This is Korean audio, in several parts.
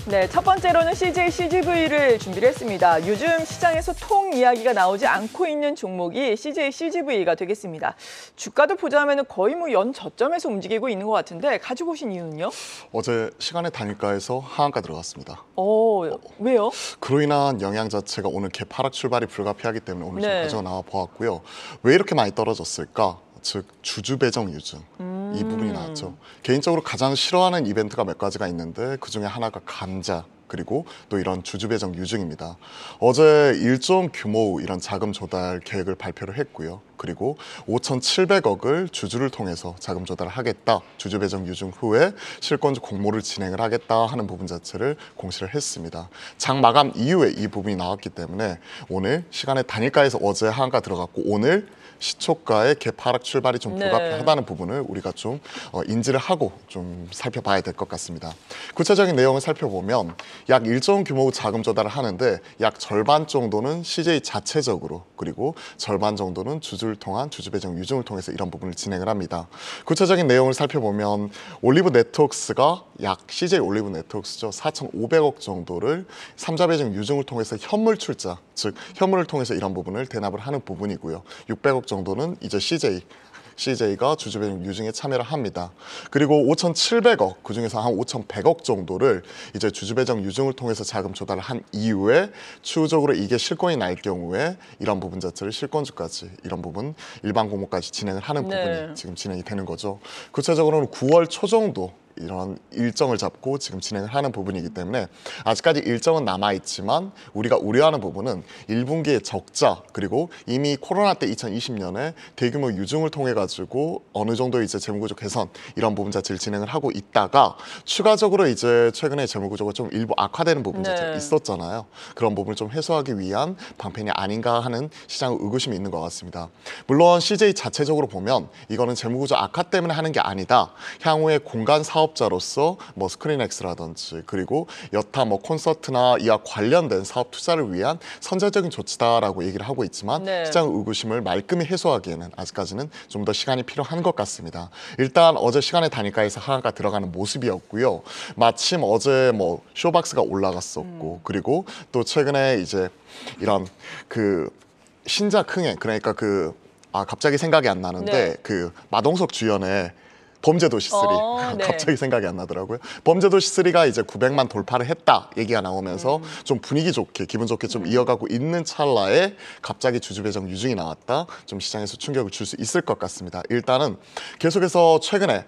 네, 첫 번째로는 CJ CGV를 준비를 했습니다. 요즘 시장에서 통 이야기가 나오지 않고 있는 종목이 CJ CGV가 되겠습니다. 주가도 보자면 거의 연 저점에서 움직이고 있는 것 같은데 가지고 오신 이유는요? 어제 시간의 단일가에서 하한가 들어갔습니다. 왜요? 그로 인한 영향 자체가 오늘 개파락 출발이 불가피하기 때문에 오늘 좀 네. 가져가 나와 보았고요. 왜 이렇게 많이 떨어졌을까? 즉 주주 배정 유증 이 부분이 나왔죠. 개인적으로 가장 싫어하는 이벤트가 몇 가지가 있는데 그 중에 하나가 감자 그리고 또 이런 주주 배정 유증입니다. 어제 일정 규모 이런 자금 조달 계획을 발표를 했고요. 그리고 5,700억을 주주를 통해서 자금 조달을 하겠다. 주주 배정 유증 후에 실권주 공모를 진행을 하겠다 하는 부분 자체를 공시를 했습니다. 장 마감 이후에 이 부분이 나왔기 때문에 오늘 시간의 단일가에서 어제 하한가 들어갔고 오늘 시초가의 개파락 출발이 좀 불가피하다는 부분을 우리가 좀 인지를 하고 좀 살펴봐야 될 것 같습니다. 구체적인 내용을 살펴보면 약 일정 규모 자금 조달을 하는데 약 절반 정도는 CJ 자체적으로 그리고 절반 정도는 주주를 통한 주주 배정 유증을 통해서 이런 부분을 진행을 합니다. 구체적인 내용을 살펴보면 올리브 네트워크스가 약 CJ 올리브 네트워크스죠. 4,500억 정도를 삼자 배정 유증을 통해서 현물 출자, 즉 현물을 통해서 이런 부분을 대납을 하는 부분이고요. 600억 정도는 이제 CJ가 주주 배정 유증에 참여를 합니다. 그리고 5,700억, 그중에서 한 5,100억 정도를 이제 주주 배정 유증을 통해서 자금 조달을 한 이후에 추후적으로 이게 실권이 날 경우에 이런 부분 자체를 실권주까지 이런 부분 일반 공모까지 진행을 하는 부분이 지금 진행이 되는 거죠. 구체적으로는 9월 초 정도 이런 일정을 잡고 지금 진행을 하는 부분이기 때문에 아직까지 일정은 남아있지만 우리가 우려하는 부분은 1분기의 적자 그리고 이미 코로나 때 2020년에 대규모 유증을 통해 가지고 어느 정도 이제 재무구조 개선 이런 부분 자체를 진행을 하고 있다가 추가적으로 이제 최근에 재무구조가 좀 일부 악화되는 부분 자체가 있었잖아요. 그런 부분을 좀 해소하기 위한 방편이 아닌가 하는 시장의 의구심이 있는 것 같습니다. 물론 CJ 자체적으로 보면 이거는 재무구조 악화 때문에 하는 게 아니다. 향후에 공간 사업자로서 뭐 스크린엑스라든지 그리고 여타 뭐 콘서트나 이와 관련된 사업 투자를 위한 선제적인 조치다라고 얘기를 하고 있지만 시장 의구심을 말끔히 해소하기에는 아직까지는 좀 더 시간이 필요한 것 같습니다. 일단 어제 시간의 단일가에서 하한가 들어가는 모습이었고요. 마침 어제 뭐 쇼박스가 올라갔었고 그리고 또 최근에 이제 이런 그 신작 흥행 그러니까 갑자기 생각이 안 나는데 그 마동석 주연의 범죄도시 3 갑자기 생각이 안 나더라고요. 범죄도시 3가 이제 900만 돌파를 했다 얘기가 나오면서 좀 분위기 좋게 기분 좋게 좀 이어가고 있는 찰나에 갑자기 주주 배정 유증이 나왔다. 좀 시장에서 충격을 줄 수 있을 것 같습니다. 일단은 계속해서 최근에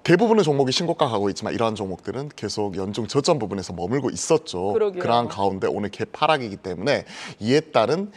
대부분의 종목이 신고가 가고 있지만 이러한 종목들은 계속 연중 저점 부분에서 머물고 있었죠. 그러한 가운데 오늘 개파락이기 때문에 이에 따른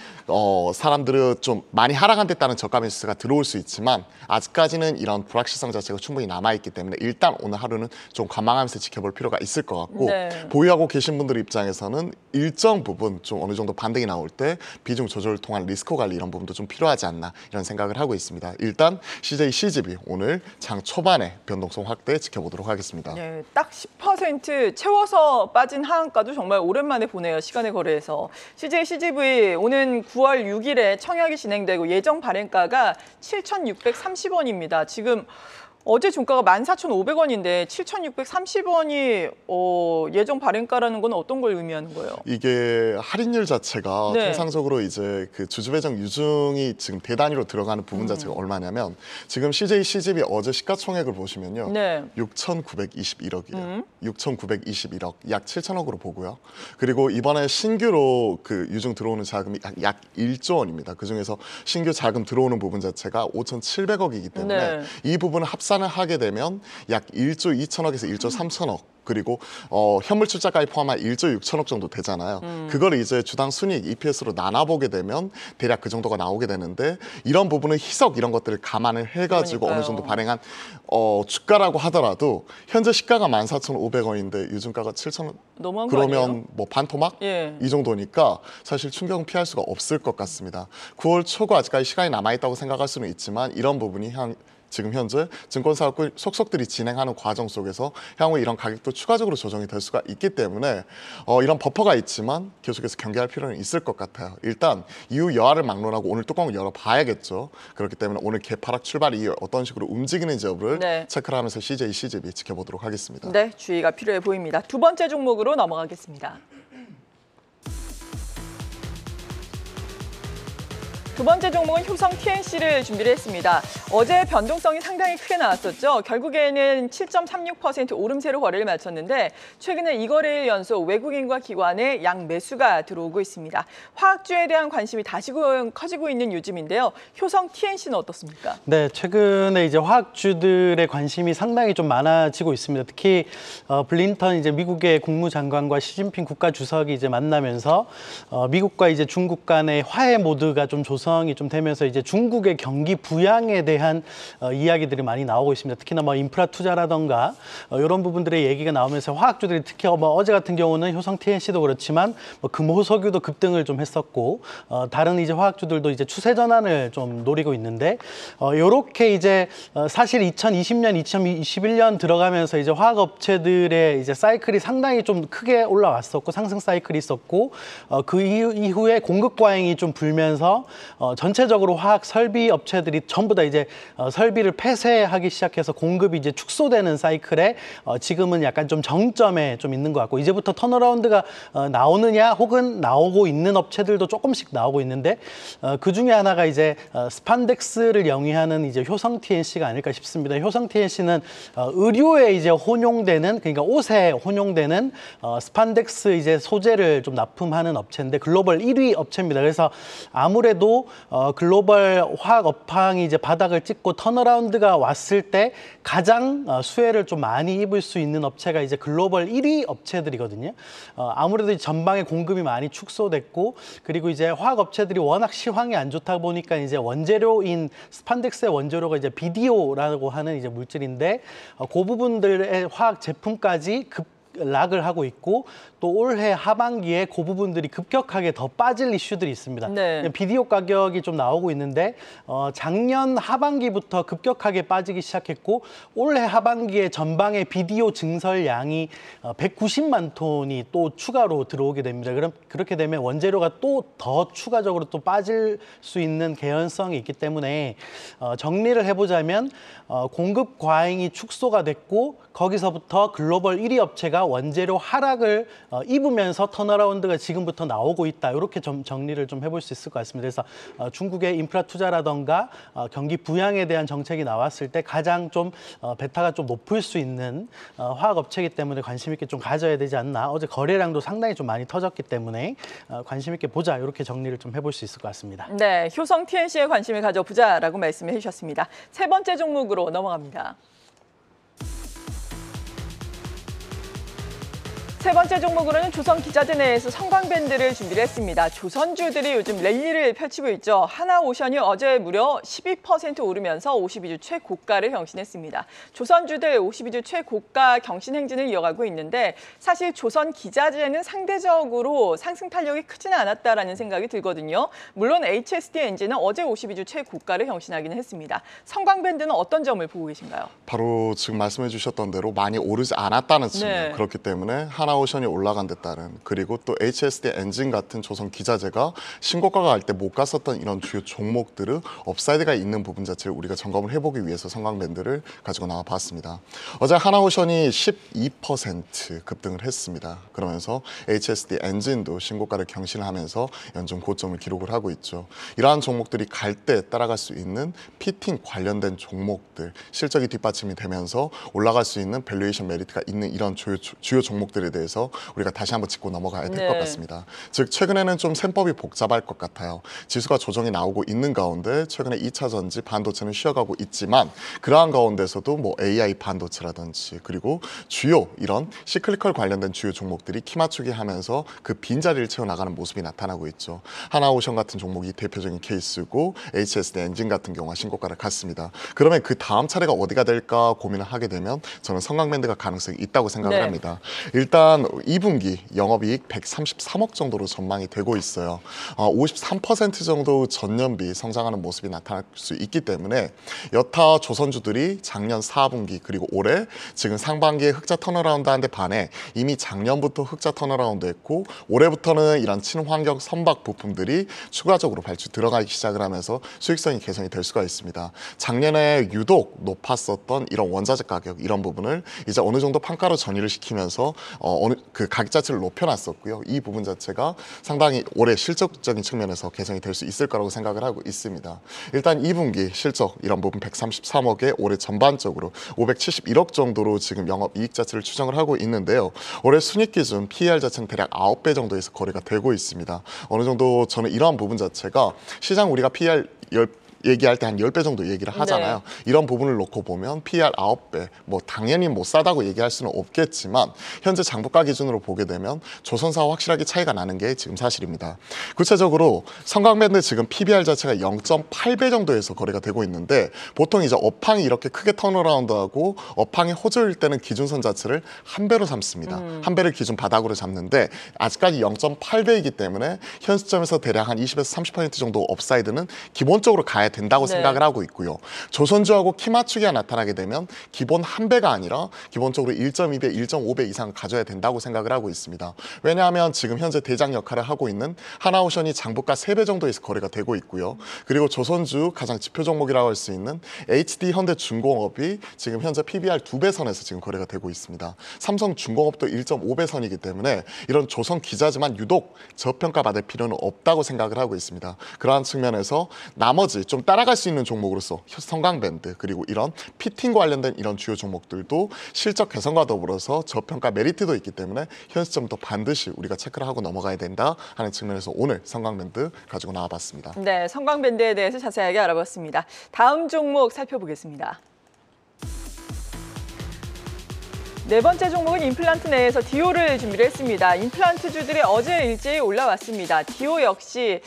사람들은 좀 많이 하락한 데 따른 저가 매수가 들어올 수 있지만 아직까지는 이런 불확실성 자체가 충분히 남아있기 때문에 일단 오늘 하루는 좀 관망하면서 지켜볼 필요가 있을 것 같고 보유하고 계신 분들 입장에서는 일정 부분 좀 어느 정도 반등이 나올 때 비중 조절을 통한 리스크 관리 이런 부분도 좀 필요하지 않나 이런 생각을 하고 있습니다. 일단 CJ CGV 오늘 장 초반에 변동성 확대 지켜보도록 하겠습니다. 네, 딱 10% 채워서 빠진 하한가도 정말 오랜만에 보네요. 시간의 거래에서. CJ CGV 오는 9월 6일에 청약이 진행되고 예정 발행가가 7,630원입니다. 지금 어제 종가가 14,500원인데 7,630원이 예정 발행가라는 건 어떤 걸 의미하는 거예요? 이게 할인율 자체가 통상적으로 이제 그 주주 배정 유증이 지금 대단위로 들어가는 부분 자체가 얼마냐면 지금 CJ CGV 어제 시가총액을 보시면요. 6,921억이에요. 6,921억, 약 7천억으로 보고요. 그리고 이번에 신규로 그 유증 들어오는 자금이 약 1조 원입니다. 그중에서 신규 자금 들어오는 부분 자체가 5,700억이기 때문에 이 부분을 합산을 하게 되면 약 1조 2천억에서 1조 3천억 그리고 현물 출자까지 포함한 1조 6천억 정도 되잖아요. 그걸 이제 주당 순이익 EPS로 나눠보게 되면 대략 그 정도가 나오게 되는데 이런 부분은 희석 이런 것들을 감안을 해가지고 어느 정도 발행한 주가라고 하더라도 현재 시가가 14,500원인데 유증가가 7,000원 너무한 그러면 거 아니에요? 뭐 반토막? 이 정도니까 사실 충격은 피할 수가 없을 것 같습니다. 9월 초가 아직까지 시간이 남아있다고 생각할 수는 있지만 이런 부분이 지금 현재 증권사 속속들이 진행하는 과정 속에서 향후 이런 가격도 추가적으로 조정이 될 수가 있기 때문에 이런 버퍼가 있지만 계속해서 경계할 필요는 있을 것 같아요. 일단 이후 여하를 막론하고 오늘 뚜껑을 열어봐야겠죠. 그렇기 때문에 오늘 개파락 출발 이후 어떤 식으로 움직이는지 여부를 네. 체크를 하면서 CJ, CGV 지켜보도록 하겠습니다. 네, 주의가 필요해 보입니다. 두 번째 종목으로 넘어가겠습니다. 두 번째 종목은 효성 TNC를 준비를 했습니다. 어제 변동성이 상당히 크게 나왔었죠. 결국에는 7.36% 오름세로 거래를 마쳤는데 최근에 이 거래일 연속 외국인과 기관의 양 매수가 들어오고 있습니다. 화학주에 대한 관심이 다시금 커지고 있는 요즘인데요. 효성 TNC는 어떻습니까? 네, 최근에 이제 화학주들의 관심이 상당히 좀 많아지고 있습니다. 특히 블린턴 이제 미국의 국무장관과 시진핑 국가주석이 이제 만나면서 미국과 이제 중국 간의 화해 모드가 좀 조성이 좀 되면서 이제 중국의 경기 부양에 대한 이야기들이 많이 나오고 있습니다. 특히나 뭐 인프라 투자라던가 이런 부분들의 얘기가 나오면서 화학주들이 특히 뭐 어제 같은 경우는 효성 TNC도 그렇지만 뭐 금호석유도 급등을 좀 했었고 다른 이제 화학주들도 이제 추세 전환을 좀 노리고 있는데 이렇게 이제 사실 2020년, 2021년 들어가면서 이제 화학업체들의 이제 사이클이 상당히 좀 크게 올라왔었고 상승 사이클이 있었고 그 이후에 공급 과잉이 좀 불면서 전체적으로 화학 설비 업체들이 전부 다 이제 설비를 폐쇄하기 시작해서 공급이 이제 축소되는 사이클에 지금은 약간 좀 정점에 좀 있는 것 같고 이제부터 턴어라운드가 나오느냐 혹은 나오고 있는 업체들도 조금씩 나오고 있는데 그 중에 하나가 이제 스판덱스를 영위하는 이제 효성 TNC가 아닐까 싶습니다. 효성 TNC는 의류에 이제 혼용되는 그러니까 옷에 혼용되는 스판덱스 이제 소재를 좀 납품하는 업체인데 글로벌 1위 업체입니다. 그래서 아무래도 글로벌 화학 업황이 이제 바닥을 찍고 턴어라운드가 왔을 때 가장 수혜를 좀 많이 입을 수 있는 업체가 이제 글로벌 1위 업체들이거든요. 아무래도 전방에 공급이 많이 축소됐고 그리고 이제 화학 업체들이 워낙 시황이 안 좋다 보니까 이제 원재료인 스판덱스의 원재료가 이제 BDO라고 하는 이제 물질인데 그 부분들의 화학 제품까지 락을 하고 있고 또 올해 하반기에 그 부분들이 급격하게 더 빠질 이슈들이 있습니다. 네. BDO 가격이 좀 나오고 있는데 작년 하반기부터 급격하게 빠지기 시작했고 올해 하반기에 전방의 BDO 증설량이 190만 톤이 또 추가로 들어오게 됩니다. 그럼 그렇게 되면 원재료가 또 더 추가적으로 또 빠질 수 있는 개연성이 있기 때문에 정리를 해보자면 공급 과잉이 축소가 됐고 거기서부터 글로벌 1위 업체가 원재료 하락을 입으면서 턴어라운드가 지금부터 나오고 있다. 이렇게 좀 정리를 좀 해볼 수 있을 것 같습니다. 그래서 중국의 인프라 투자라던가 경기 부양에 대한 정책이 나왔을 때 가장 좀 베타가 좀 높을 수 있는 화학 업체이기 때문에 관심 있게 좀 가져야 되지 않나. 어제 거래량도 상당히 좀 많이 터졌기 때문에 관심 있게 보자. 이렇게 정리를 좀 해볼 수 있을 것 같습니다. 네, 효성 TNC에 관심을 가져보자라고 말씀해 주셨습니다. 세 번째 종목으로 넘어갑니다. 세 번째 종목으로는 조선기자재 내에서 성광밴드를 준비를 했습니다. 조선주들이 요즘 랠리를 펼치고 있죠. 하나오션이 어제 무려 12% 오르면서 52주 최고가를 경신했습니다. 조선주들 52주 최고가 경신 행진을 이어가고 있는데 사실 조선기자재는 상대적으로 상승 탄력이 크지는 않았다라는 생각이 들거든요. 물론 HSD 엔진은 어제 52주 최고가를 경신하기는 했습니다. 성광밴드는 어떤 점을 보고 계신가요? 바로 지금 말씀해 주셨던 대로 많이 오르지 않았다는 측면. 네. 그렇기 때문에 하나오션이 올라간 데 따른 그리고 또 HSD 엔진 같은 조선 기자재가 신고가가 갈 때 못 갔었던 이런 주요 종목들은 업사이드가 있는 부분 자체를 우리가 점검을 해보기 위해서 성광밴드를 가지고 나와 봤습니다. 어제 하나오션이 12% 급등을 했습니다. 그러면서 HSD 엔진도 신고가를 경신하면서 연중 고점을 기록을 하고 있죠. 이러한 종목들이 갈 때 따라갈 수 있는 피팅 관련된 종목들, 실적이 뒷받침이 되면서 올라갈 수 있는 밸류에이션 메리트가 있는 이런 주요 종목들에 대해서 우리가 다시 한번 짚고 넘어가야 될 것 같습니다. 즉 최근에는 좀 셈법이 복잡할 것 같아요. 지수가 조정이 나오고 있는 가운데 최근에 2차 전지 반도체는 쉬어가고 있지만 그러한 가운데서도 뭐 AI 반도체라든지 그리고 주요 이런 시클리컬 관련된 주요 종목들이 키 맞추기 하면서 그 빈자리를 채워나가는 모습이 나타나고 있죠. 하나오션 같은 종목이 대표적인 케이스고 HSD 엔진 같은 경우가 신고가를 갔습니다. 그러면 그 다음 차례가 어디가 될까 고민을 하게 되면 저는 성광밴드가 가능성이 있다고 생각을 합니다. 일단 일단 2분기 영업이익 133억 정도로 전망이 되고 있어요. 53% 정도 전년비 성장하는 모습이 나타날 수 있기 때문에 여타 조선주들이 작년 4분기 그리고 올해 지금 상반기에 흑자 턴어라운드 한데 반해 이미 작년부터 흑자 턴어라운드 했고 올해부터는 이런 친환경 선박 부품들이 추가적으로 발주 들어가기 시작을 하면서 수익성이 개선이 될 수가 있습니다. 작년에 유독 높았었던 이런 원자재 가격 이런 부분을 이제 어느 정도 판가로 전이를 시키면서 어느 그 가격 자체를 높여놨었고요. 이 부분 자체가 상당히 올해 실적적인 측면에서 개선이 될 수 있을 거라고 생각을 하고 있습니다. 일단 2분기 실적 이런 부분 133억에 올해 전반적으로 571억 정도로 지금 영업이익 자체를 추정을 하고 있는데요. 올해 순이익 기준 PER 자체는 대략 9배 정도에서 거래가 되고 있습니다. 어느 정도 저는 이러한 부분 자체가 시장 우리가 PER 얘기할 때 한 10배 정도 얘기를 하잖아요. 네. 이런 부분을 놓고 보면 PER 9배, 뭐 당연히 뭐 싸다고 얘기할 수는 없겠지만 현재 장부가 기준으로 보게 되면 조선사와 확실하게 차이가 나는 게 지금 사실입니다. 구체적으로 성광밴드 지금 PBR 자체가 0.8배 정도에서 거래가 되고 있는데 보통 이제 업황이 이렇게 크게 턴어라운드하고 업황이 호조일 때는 기준선 자체를 한 배로 삼습니다. 한 배를 기준 바닥으로 잡는데 아직까지 0.8배이기 때문에 현 시점에서 대략 한 20에서 30% 정도 업사이드는 기본적으로 가야 된다고 생각을 하고 있고요. 조선주하고 키 맞추기가 나타나게 되면 기본 한 배가 아니라 기본적으로 1.2배, 1.5배 이상 가져야 된다고 생각을 하고 있습니다. 왜냐하면 지금 현재 대장 역할을 하고 있는 하나오션이 장부가 3배 정도에서 거래가 되고 있고요. 그리고 조선주 가장 지표 종목이라고 할 수 있는 HD 현대중공업이 지금 현재 PBR 2배 선에서 지금 거래가 되고 있습니다. 삼성중공업도 1.5배 선이기 때문에 이런 조선 기자지만 유독 저평가받을 필요는 없다고 생각을 하고 있습니다. 그러한 측면에서 나머지 좀 따라갈 수 있는 종목으로서 성광밴드 그리고 이런 피팅과 관련된 이런 주요 종목들도 실적 개선과 더불어서 저평가 메리트도 있기 때문에 현 시점부터 반드시 우리가 체크를 하고 넘어가야 된다 하는 측면에서 오늘 성광밴드 가지고 나와봤습니다. 네, 성광밴드에 대해서 자세하게 알아봤습니다. 다음 종목 살펴보겠습니다. 네 번째 종목은 임플란트 내에서 디오를 준비를 했습니다. 임플란트주들이 어제 일제히 올라왔습니다. 디오 역시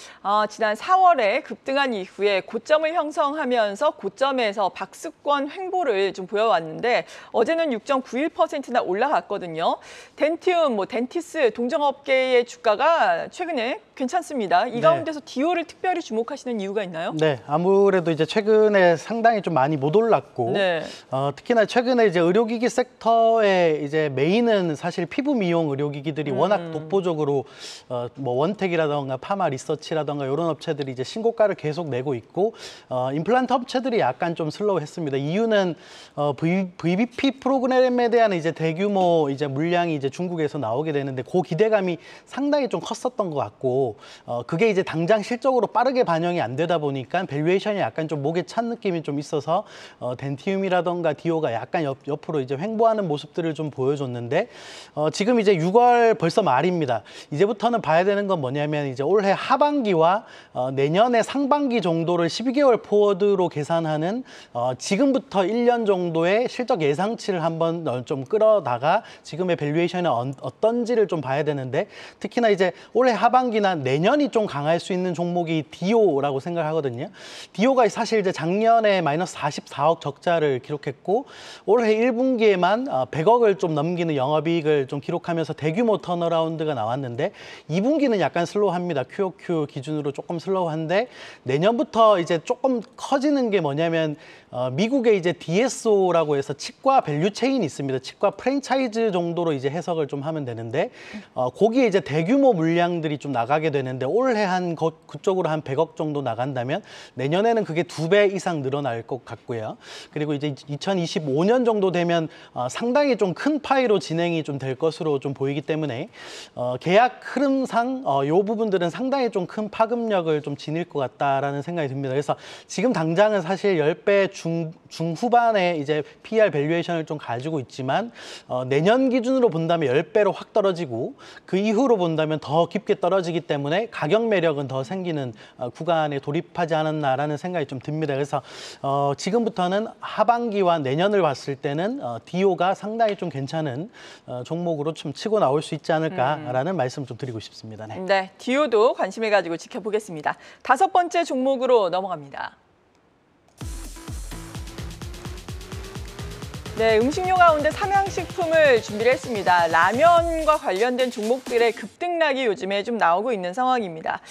지난 4월에 급등한 이후에 고점을 형성하면서 고점에서 박스권 횡보를 좀 보여왔는데 어제는 6.91%나 올라갔거든요. 덴티움, 덴티스, 동종업계의 주가가 최근에 괜찮습니다. 이 가운데서 디오를 특별히 주목하시는 이유가 있나요? 네, 아무래도 이제 최근에 상당히 좀 많이 못 올랐고 네. 특히나 최근에 이제 의료기기 섹터에 이제 메인은 사실 피부 미용 의료기기들이 워낙 독보적으로 뭐 원텍이라던가 파마 리서치라던가 이런 업체들이 이제 신고가를 계속 내고 있고 임플란트 업체들이 약간 좀 슬로우했습니다. 이유는 VBP 프로그램에 대한 이제 대규모 이제 물량이 이제 중국에서 나오게 되는데 그 기대감이 상당히 좀 컸었던 것 같고 그게 이제 당장 실적으로 빠르게 반영이 안 되다 보니까 밸류에이션이 약간 좀 목에 찬 느낌이 좀 있어서 덴티움이라던가 디오가 약간 옆으로 이제 횡보하는 모습들을 좀 보여줬는데 지금 이제 6월 벌써 말입니다. 이제부터는 봐야 되는 건 뭐냐면 이제 올해 하반기와 내년의 상반기 정도를 12개월 포워드로 계산하는 지금부터 1년 정도의 실적 예상치를 한번 좀 끌어다가 지금의 밸류에이션이 어떤지를 좀 봐야 되는데 특히나 이제 올해 하반기나 내년이 좀 강할 수 있는 종목이 디오라고 생각하거든요. 디오가 사실 이제 작년에 마이너스 44억 적자를 기록했고 올해 1분기에만 100억을 좀 넘기는 영업이익을 좀 기록하면서 대규모 턴어라운드가 나왔는데 2분기는 약간 슬로우합니다. QOQ 기준으로 조금 슬로우한데 내년부터 이제 조금 커지는 게 뭐냐면 미국의 이제 DSO라고 해서 치과 밸류 체인이 있습니다. 치과 프랜차이즈 정도로 이제 해석을 좀 하면 되는데 거기에 이제 대규모 물량들이 좀 나가게 되는데 올해 한 그쪽으로 한 100억 정도 나간다면 내년에는 그게 2배 이상 늘어날 것 같고요. 그리고 이제 2025년 정도 되면 상당히 좀 큰 파이로 진행이 좀 될 것으로 좀 보이기 때문에 계약 흐름상 이 부분들은 상당히 좀 큰 파급력을 좀 지닐 것 같다라는 생각이 듭니다. 그래서 지금 당장은 사실 10배 중후반에 이제 PER 밸류에이션을 좀 가지고 있지만 내년 기준으로 본다면 10배로 확 떨어지고 그 이후로 본다면 더 깊게 떨어지기 때문에 가격 매력은 더 생기는 구간에 돌입하지 않았나라는 생각이 좀 듭니다. 그래서 지금부터는 하반기와 내년을 봤을 때는 디오가 상당히 좀 괜찮은 종목으로 좀 치고 나올 수 있지 않을까라는 말씀 좀 드리고 싶습니다. 네. 네, 디오도 관심을 가지고 지켜보겠습니다. 다섯 번째 종목으로 넘어갑니다. 네, 음식료 가운데 삼양식품을 준비를 했습니다. 라면과 관련된 종목들의 급등락이 요즘에 좀 나오고 있는 상황입니다.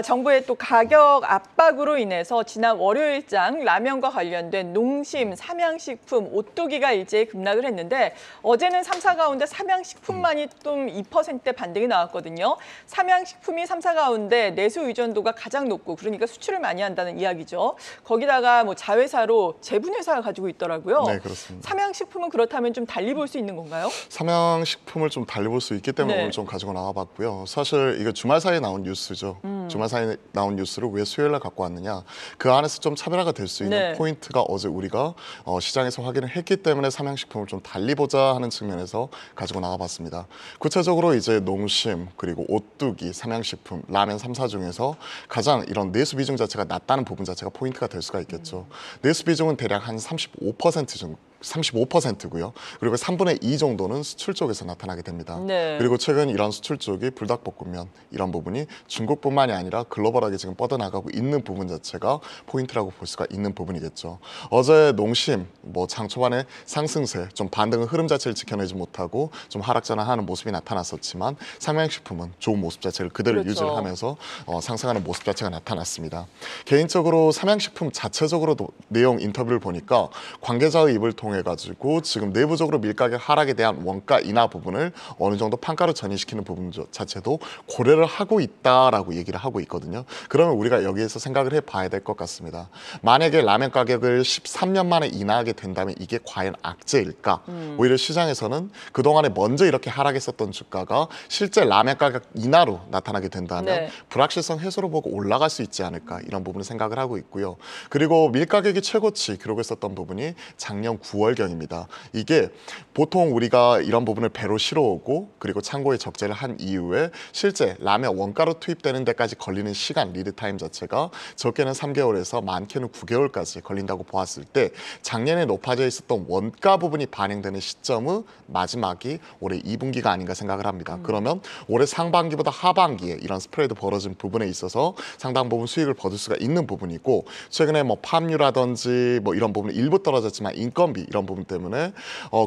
정부의 또 가격 압박으로 인해서 지난 월요일장 라면과 관련된 농심, 삼양식품, 오뚜기가 일제히 급락을 했는데 어제는 3사 가운데 삼양식품만이 좀 2%대 반등이 나왔거든요. 삼양식품이 3사 가운데 내수 의존도가 가장 높고 그러니까 수출을 많이 한다는 이야기죠. 거기다가 뭐 자회사로 제분회사가 가지고 있더라고요. 네, 그렇습니다. 삼양식품은 그렇다면 좀 달리 볼 수 있는 건가요? 삼양식품을 좀 달리 볼 수 있기 때문에 네. 오늘 좀 가지고 나와봤고요. 사실 이게 주말 사이에 나온 뉴스죠. 주말 사이에 나온 뉴스를 왜 수요일 날 갖고 왔느냐. 그 안에서 좀 차별화가 될 수 있는 네. 포인트가 어제 우리가 시장에서 확인을 했기 때문에 삼양식품을 좀 달리 보자 하는 측면에서 가지고 나와봤습니다. 구체적으로 이제 농심, 그리고 오뚜기, 삼양식품, 라면 3사 중에서 가장 이런 내수 비중 자체가 낮다는 부분 자체가 포인트가 될 수가 있겠죠. 내수 비중은 대략 한 35% 정도. 35%고요. 그리고 3분의 2 정도는 수출 쪽에서 나타나게 됩니다. 네. 그리고 최근 이런 수출 쪽이 불닭볶음면 이런 부분이 중국뿐만이 아니라 글로벌하게 지금 뻗어나가고 있는 부분 자체가 포인트라고 볼 수가 있는 부분이겠죠. 어제 농심 장 초반에 상승세 좀 반등의 흐름 자체를 지켜내지 못하고 좀 하락전환하는 모습이 나타났었지만 삼양식품은 좋은 모습 자체를 그대로 그렇죠. 유지를 하면서 상승하는 모습 자체가 나타났습니다. 개인적으로 삼양식품 자체적으로도 내용 인터뷰를 보니까 관계자의 입을 통해 가지고 지금 내부적으로 밀가격 하락에 대한 원가 인하 부분을 어느 정도 판가로 전이시키는 부분 자체도 고려를 하고 있다라고 얘기를 하고 있거든요. 그러면 우리가 여기에서 생각을 해봐야 될 것 같습니다. 만약에 라면 가격을 13년 만에 인하하게 된다면 이게 과연 악재일까? 오히려 시장에서는 그동안에 먼저 이렇게 하락했었던 주가가 실제 라면 가격 인하로 나타나게 된다면 네. 불확실성 해소로 보고 올라갈 수 있지 않을까 이런 부분을 생각을 하고 있고요. 그리고 밀가격이 최고치 기록을 썼던 부분이 작년 9월경입니다. 이게 보통 우리가 이런 부분을 배로 실어오고 그리고 창고에 적재를 한 이후에 실제 라면 원가로 투입되는 데까지 걸리는 시간 리드타임 자체가 적게는 3개월에서 많게는 9개월까지 걸린다고 보았을 때 작년에 높아져 있었던 원가 부분이 반영되는 시점의 마지막이 올해 2분기가 아닌가 생각을 합니다. 그러면 올해 상반기보다 하반기에 이런 스프레드 벌어진 부분에 있어서 상당 부분 수익을 거둘 수가 있는 부분이고 최근에 팜유라든지 이런 부분이 일부 떨어졌지만 인건비 이런 부분 때문에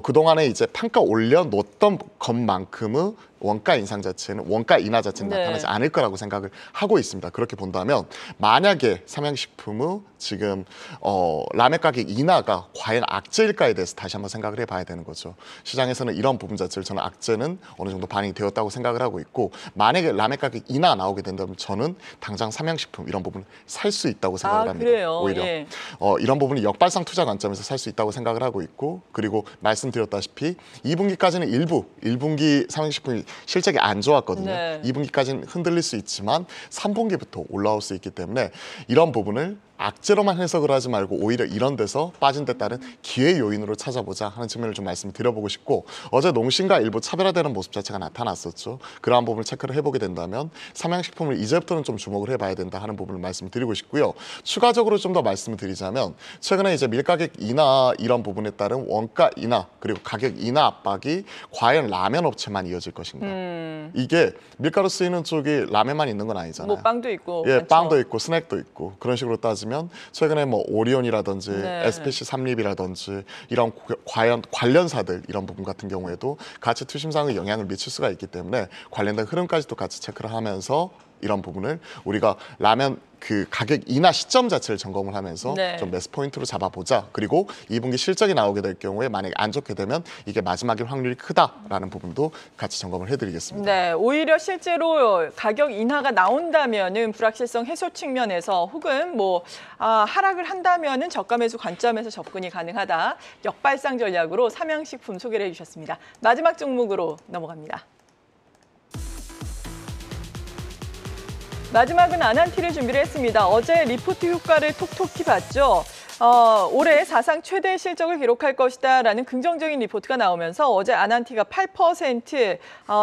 그동안에 이제 판가 올려놓았던 것만큼의 원가 인상 자체는 원가 인하 자체는 네. 나타나지 않을 거라고 생각을 하고 있습니다. 그렇게 본다면 만약에 삼양식품의 지금 라면 가격 인하가 과연 악재일까에 대해서 다시 한번 생각을 해봐야 되는 거죠. 시장에서는 이런 부분 자체를 저는 악재는 어느 정도 반영이 되었다고 생각을 하고 있고 만약에 라면 가격 인하 나오게 된다면 저는 당장 삼양식품 이런 부분을 살 수 있다고 생각을 합니다. 그래요? 오히려 예. 이런 부분이 역발상 투자 관점에서 살 수 있다고 생각을 하고 있고 그리고 말씀드렸다시피 2분기까지는 1분기 삼양식품이 실적이 안 좋았거든요. 네. 2분기까지는 흔들릴 수 있지만 3분기부터 올라올 수 있기 때문에 이런 부분을 악재로만 해석을 하지 말고 오히려 이런 데서 빠진 데 따른 기회 요인으로 찾아보자 하는 측면을 좀 말씀드려보고 싶고 어제 농심과 일부 차별화되는 모습 자체가 나타났었죠. 그러한 부분을 체크를 해보게 된다면 삼양식품을 이제부터는 좀 주목을 해봐야 된다 하는 부분을 말씀드리고 싶고요. 추가적으로 좀 더 말씀을 드리자면 최근에 이제 밀가격 인하 이런 부분에 따른 원가 인하 그리고 가격 인하 압박이 과연 라면 업체만 이어질 것인가. 이게 밀가루 쓰이는 쪽이 라면만 있는 건 아니잖아요. 빵도 있고. 예, 많죠. 빵도 있고 스낵도 있고 그런 식으로 따지면 최근에 오리온이라든지 네. SPC 삼립이라든지 이런 과연 관련사들 이런 부분 같은 경우에도 가치 투심상의 영향을 미칠 수가 있기 때문에 관련된 흐름까지도 같이 체크를 하면서 이런 부분을 우리가 라면 그 가격 인하 시점 자체를 점검을 하면서 네. 좀 매수 포인트로 잡아보자. 그리고 2분기 실적이 나오게 될 경우에 만약에 안 좋게 되면 이게 마지막일 확률이 크다라는 부분도 같이 점검을 해드리겠습니다. 네, 오히려 실제로 가격 인하가 나온다면은 불확실성 해소 측면에서 혹은 하락을 한다면은 저가 매수 관점에서 접근이 가능하다. 역발상 전략으로 삼양식품 소개를 해주셨습니다. 마지막 종목으로 넘어갑니다. 마지막은 아난티를 준비를 했습니다. 어제 리포트 효과를 톡톡히 봤죠. 올해 사상 최대 실적을 기록할 것이다라는 긍정적인 리포트가 나오면서 어제 아난티가 8%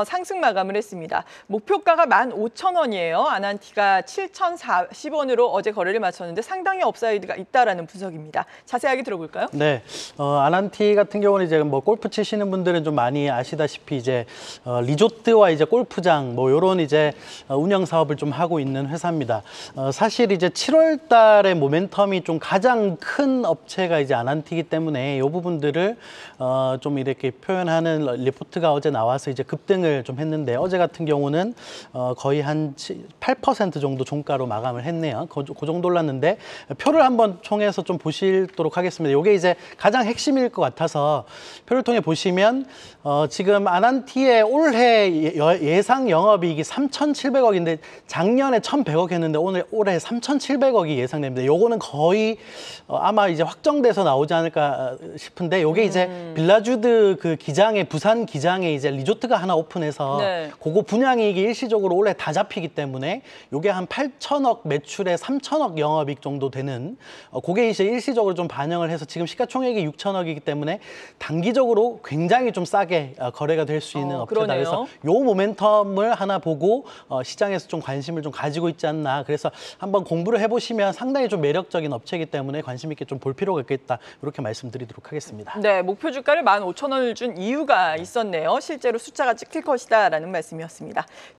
상승 마감을 했습니다. 목표가가 15,000원이에요. 아난티가 7,040원으로 어제 거래를 마쳤는데 상당히 업사이드가 있다라는 분석입니다. 자세하게 들어볼까요? 네, 아난티 같은 경우는 이제 골프 치시는 분들은 좀 많이 아시다시피 이제 리조트와 이제 골프장 이런 이제 운영 사업을 좀 하고 있는 회사입니다. 사실 이제 7월 달에 모멘텀이 좀 가장 큰 업체가 이제 아난티기 때문에 이 부분들을 좀 이렇게 표현하는 리포트가 어제 나와서 이제 급등을 좀 했는데 어제 같은 경우는 거의 한 8% 정도 종가로 마감을 했네요. 그 정도 올랐는데 표를 한번 통해서 좀 보시도록 하겠습니다. 이게 이제 가장 핵심일 것 같아서 표를 통해 보시면 지금 아난티의 올해 예상 영업이익이 3,700억인데 작년에 1,100억 했는데 올해 3,700억이 예상됩니다. 요거는 거의 아마 이제 확정돼서 나오지 않을까 싶은데 요게 이제 빌라주드 그 기장에 부산 기장에 이제 리조트가 하나 오픈해서 네. 그거 분양이익이 일시적으로 올해 다 잡히기 때문에 요게 한 8천억 매출에 3천억 영업이익 정도 되는 그게 이제 일시적으로 좀 반영을 해서 지금 시가총액이 6천억이기 때문에 단기적으로 굉장히 좀 싸게 거래가 될 수 있는 업체다. 그러네요. 그래서 요 모멘텀을 하나 보고 시장에서 좀 관심을 좀 가지고 있지 않나. 그래서 한번 공부를 해보시면 상당히 좀 매력적인 업체이기 때문에 관심 있게 좀 볼 필요가 있겠다. 이렇게 말씀드리도록 하겠습니다. 네, 목표 주가를 15,000원을 준 이유가 있었네요. 실제로 숫자가 찍힐 것이다라는 말씀이었습니다.